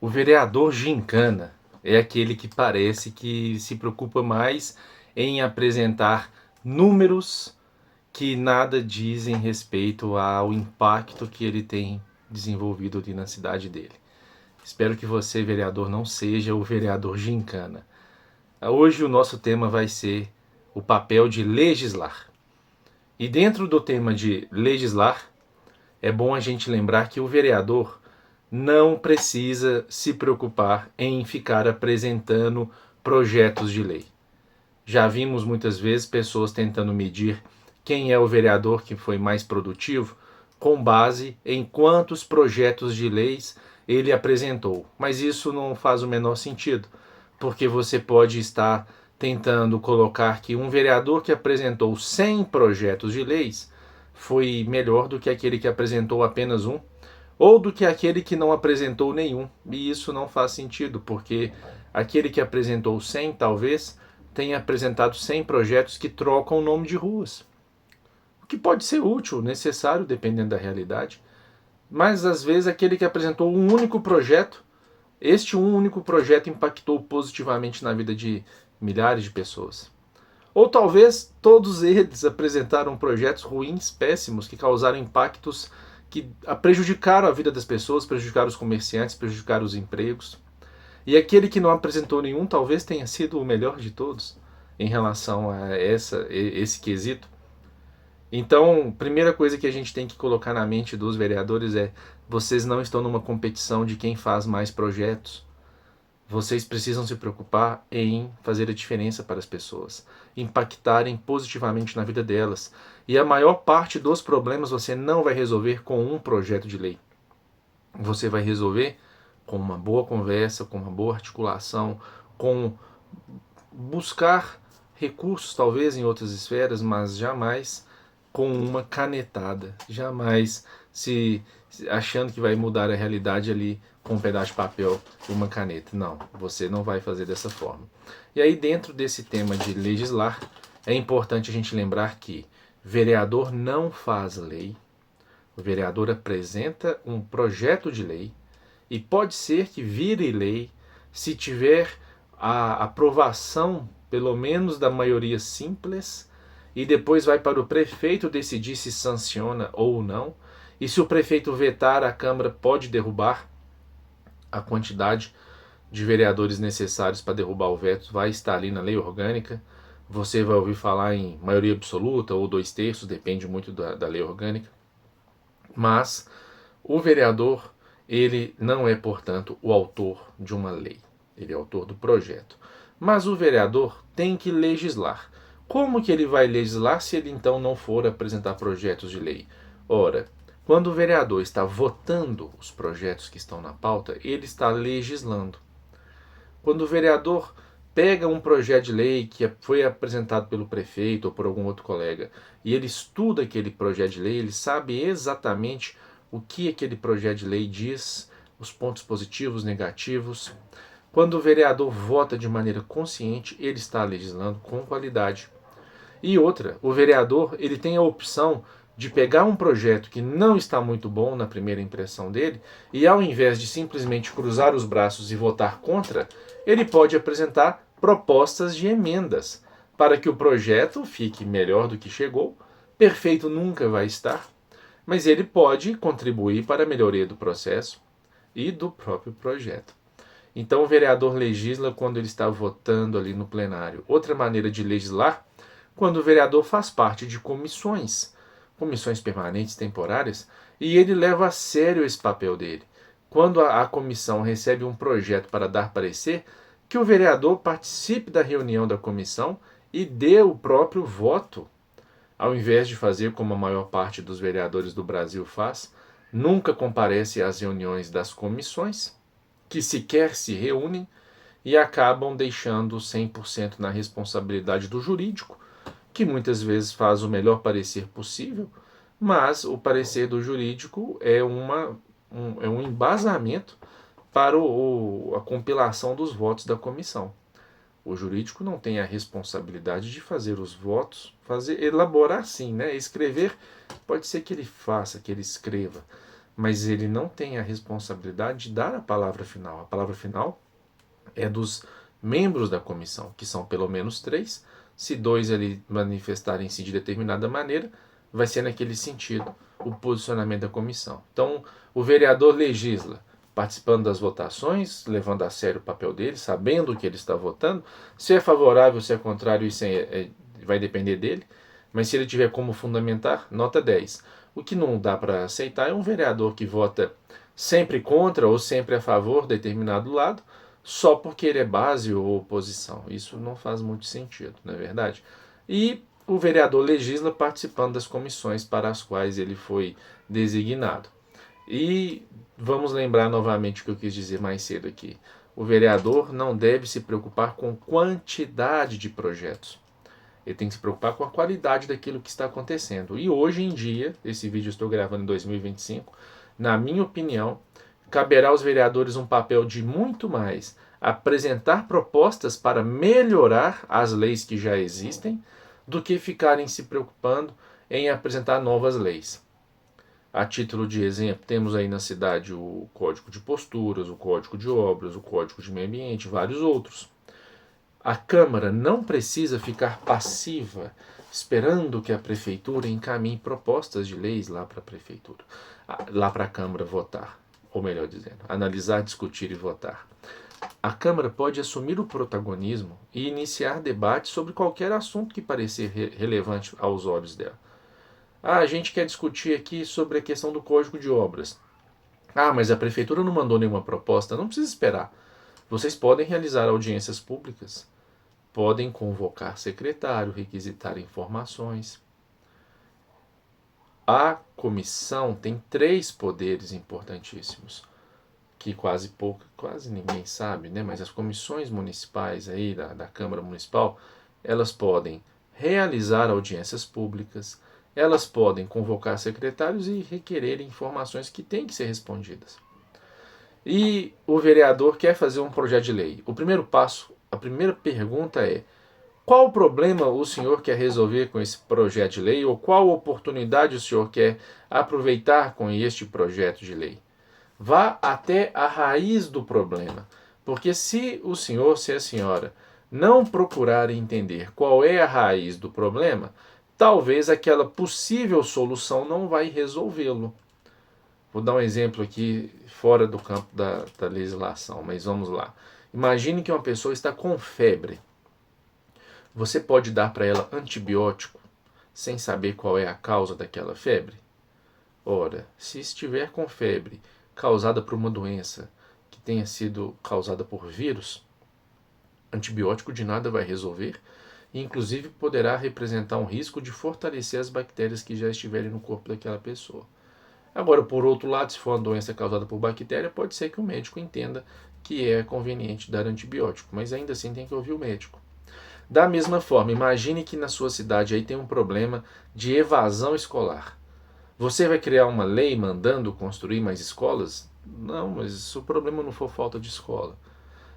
O vereador gincana é aquele que parece que se preocupa mais em apresentar números que nada dizem respeito ao impacto que ele tem desenvolvido ali na cidade dele. Espero que você, vereador, não seja o vereador gincana. Hoje o nosso tema vai ser o papel de legislar. E dentro do tema de legislar, é bom a gente lembrar que o vereador não precisa se preocupar em ficar apresentando projetos de lei. Já vimos muitas vezes pessoas tentando medir quem é o vereador que foi mais produtivo com base em quantos projetos de leis ele apresentou. Mas isso não faz o menor sentido, porque você pode estar tentando colocar que um vereador que apresentou 100 projetos de leis foi melhor do que aquele que apresentou apenas um, ou do que aquele que não apresentou nenhum. E isso não faz sentido, porque aquele que apresentou 100 talvez tenha apresentado 100 projetos que trocam o nome de ruas. O que pode ser útil, necessário, dependendo da realidade. Mas às vezes aquele que apresentou um único projeto, este um único projeto impactou positivamente na vida de milhares de pessoas. Ou talvez todos eles apresentaram projetos ruins, péssimos, que causaram impactos que prejudicaram a vida das pessoas, prejudicaram os comerciantes, prejudicaram os empregos. E aquele que não apresentou nenhum talvez tenha sido o melhor de todos em relação a esse quesito. Então, primeira coisa que a gente tem que colocar na mente dos vereadores é: vocês não estão numa competição de quem faz mais projetos. Vocês precisam se preocupar em fazer a diferença para as pessoas, impactarem positivamente na vida delas. E a maior parte dos problemas você não vai resolver com um projeto de lei. Você vai resolver com uma boa conversa, com uma boa articulação, com buscar recursos talvez em outras esferas, mas jamais com uma canetada, jamais se achando que vai mudar a realidade ali com um pedaço de papel e uma caneta. Não, você não vai fazer dessa forma. E aí, dentro desse tema de legislar, é importante a gente lembrar que vereador não faz lei, o vereador apresenta um projeto de lei e pode ser que vire lei se tiver a aprovação, pelo menos da maioria simples, e depois vai para o prefeito decidir se sanciona ou não. E se o prefeito vetar, a Câmara pode derrubar. A quantidade de vereadores necessários para derrubar o veto vai estar ali na lei orgânica. Você vai ouvir falar em maioria absoluta ou 2/3, depende muito da lei orgânica. Mas o vereador, ele não é, portanto, o autor de uma lei. Ele é autor do projeto. Mas o vereador tem que legislar. Como que ele vai legislar se ele então não for apresentar projetos de lei? Ora, quando o vereador está votando os projetos que estão na pauta, ele está legislando. Quando o vereador pega um projeto de lei que foi apresentado pelo prefeito ou por algum outro colega e ele estuda aquele projeto de lei, ele sabe exatamente o que aquele projeto de lei diz, os pontos positivos, negativos. Quando o vereador vota de maneira consciente, ele está legislando com qualidade. E outra, o vereador ele tem a opção de pegar um projeto que não está muito bom na primeira impressão dele e ao invés de simplesmente cruzar os braços e votar contra, ele pode apresentar propostas de emendas para que o projeto fique melhor do que chegou. Perfeito nunca vai estar, mas ele pode contribuir para a melhoria do processo e do próprio projeto. Então o vereador legisla quando ele está votando ali no plenário. Outra maneira de legislar, quando o vereador faz parte de comissões, comissões permanentes, temporárias, e ele leva a sério esse papel dele. Quando a comissão recebe um projeto para dar parecer, que o vereador participe da reunião da comissão e dê o próprio voto, ao invés de fazer como a maior parte dos vereadores do Brasil faz, nunca comparece às reuniões das comissões, que sequer se reúnem e acabam deixando 100% na responsabilidade do jurídico, que muitas vezes faz o melhor parecer possível, mas o parecer do jurídico é um embasamento para a compilação dos votos da comissão. O jurídico não tem a responsabilidade de fazer os votos, elaborar sim, né? Escrever, pode ser que ele faça, que ele escreva, mas ele não tem a responsabilidade de dar a palavra final. A palavra final é dos membros da comissão, que são pelo menos 3. Se 2 ali manifestarem-se de determinada maneira, vai ser naquele sentido o posicionamento da comissão. Então, o vereador legisla, participando das votações, levando a sério o papel dele, sabendo o que ele está votando. Se é favorável, se é contrário, isso vai depender dele. Mas se ele tiver como fundamentar, nota 10. O que não dá para aceitar é um vereador que vota sempre contra ou sempre a favor de determinado lado, só porque ele é base ou oposição. Isso não faz muito sentido, não é verdade? E o vereador legisla participando das comissões para as quais ele foi designado. E vamos lembrar novamente o que eu quis dizer mais cedo aqui. O vereador não deve se preocupar com quantidade de projetos. Ele tem que se preocupar com a qualidade daquilo que está acontecendo. E hoje em dia, esse vídeo eu estou gravando em 2025, na minha opinião, caberá aos vereadores um papel de muito mais apresentar propostas para melhorar as leis que já existem, do que ficarem se preocupando em apresentar novas leis. A título de exemplo, temos aí na cidade o Código de Posturas, o Código de Obras, o Código de Meio Ambiente, vários outros. A Câmara não precisa ficar passiva, esperando que a Prefeitura encaminhe propostas de leis lá para a Prefeitura, lá para a Câmara votar, ou melhor dizendo, analisar, discutir e votar. A Câmara pode assumir o protagonismo e iniciar debates sobre qualquer assunto que parecer relevante aos olhos dela. A gente quer discutir aqui sobre a questão do Código de Obras. Mas a Prefeitura não mandou nenhuma proposta. Não precisa esperar. Vocês podem realizar audiências públicas, podem convocar secretário, requisitar informações. A comissão tem 3 poderes importantíssimos, que quase ninguém sabe, né? Mas as comissões municipais aí da Câmara Municipal, elas podem realizar audiências públicas, elas podem convocar secretários e requerer informações que têm que ser respondidas. E o vereador quer fazer um projeto de lei. O primeiro passo, a primeira pergunta é: qual problema o senhor quer resolver com esse projeto de lei, ou qual oportunidade o senhor quer aproveitar com este projeto de lei? Vá até a raiz do problema, porque se o senhor, se a senhora não procurar entender qual é a raiz do problema, talvez aquela possível solução não vai resolvê-lo. Vou dar um exemplo aqui fora do campo da legislação, mas vamos lá. Imagine que uma pessoa está com febre. Você pode dar para ela antibiótico sem saber qual é a causa daquela febre? Ora, se estiver com febre causada por uma doença que tenha sido causada por vírus, antibiótico de nada vai resolver e inclusive poderá representar um risco de fortalecer as bactérias que já estiverem no corpo daquela pessoa. Agora, por outro lado, se for uma doença causada por bactéria, pode ser que o médico entenda que é conveniente dar antibiótico, mas ainda assim tem que ouvir o médico. Da mesma forma, imagine que na sua cidade aí tem um problema de evasão escolar. Você vai criar uma lei mandando construir mais escolas? Não, mas se o problema não for falta de escola.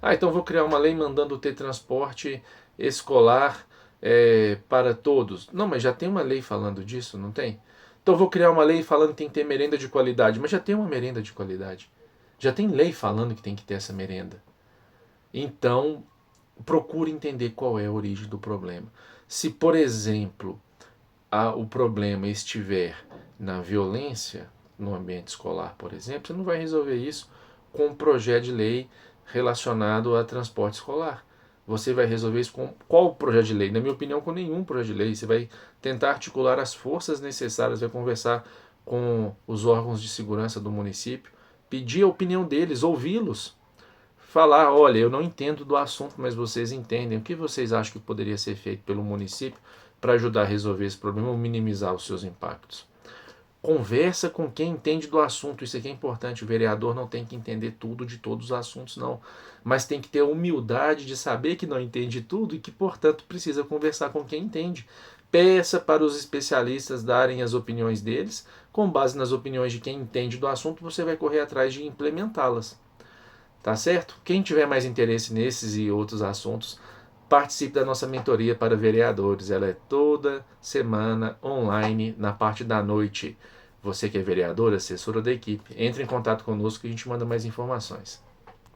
Então vou criar uma lei mandando ter transporte escolar para todos. Não, mas já tem uma lei falando disso, não tem? Então vou criar uma lei falando que tem que ter merenda de qualidade. Mas já tem uma merenda de qualidade. Já tem lei falando que tem que ter essa merenda. Então, procure entender qual é a origem do problema. Se, por exemplo, o problema estiver na violência no ambiente escolar, por exemplo, você não vai resolver isso com um projeto de lei relacionado a transporte escolar. Você vai resolver isso com qual projeto de lei? Na minha opinião, com nenhum projeto de lei. Você vai tentar articular as forças necessárias, vai conversar com os órgãos de segurança do município, pedir a opinião deles, ouvi-los. Falar, olha, eu não entendo do assunto, mas vocês entendem. O que vocês acham que poderia ser feito pelo município para ajudar a resolver esse problema ou minimizar os seus impactos? Conversa com quem entende do assunto, isso aqui é importante. O vereador não tem que entender tudo de todos os assuntos, não. Mas tem que ter a humildade de saber que não entende tudo e que, portanto, precisa conversar com quem entende. Peça para os especialistas darem as opiniões deles. Com base nas opiniões de quem entende do assunto, você vai correr atrás de implementá-las. Tá certo? Quem tiver mais interesse nesses e outros assuntos, participe da nossa mentoria para vereadores. Ela é toda semana online, na parte da noite. Você que é vereador, assessora da equipe, entre em contato conosco que a gente manda mais informações.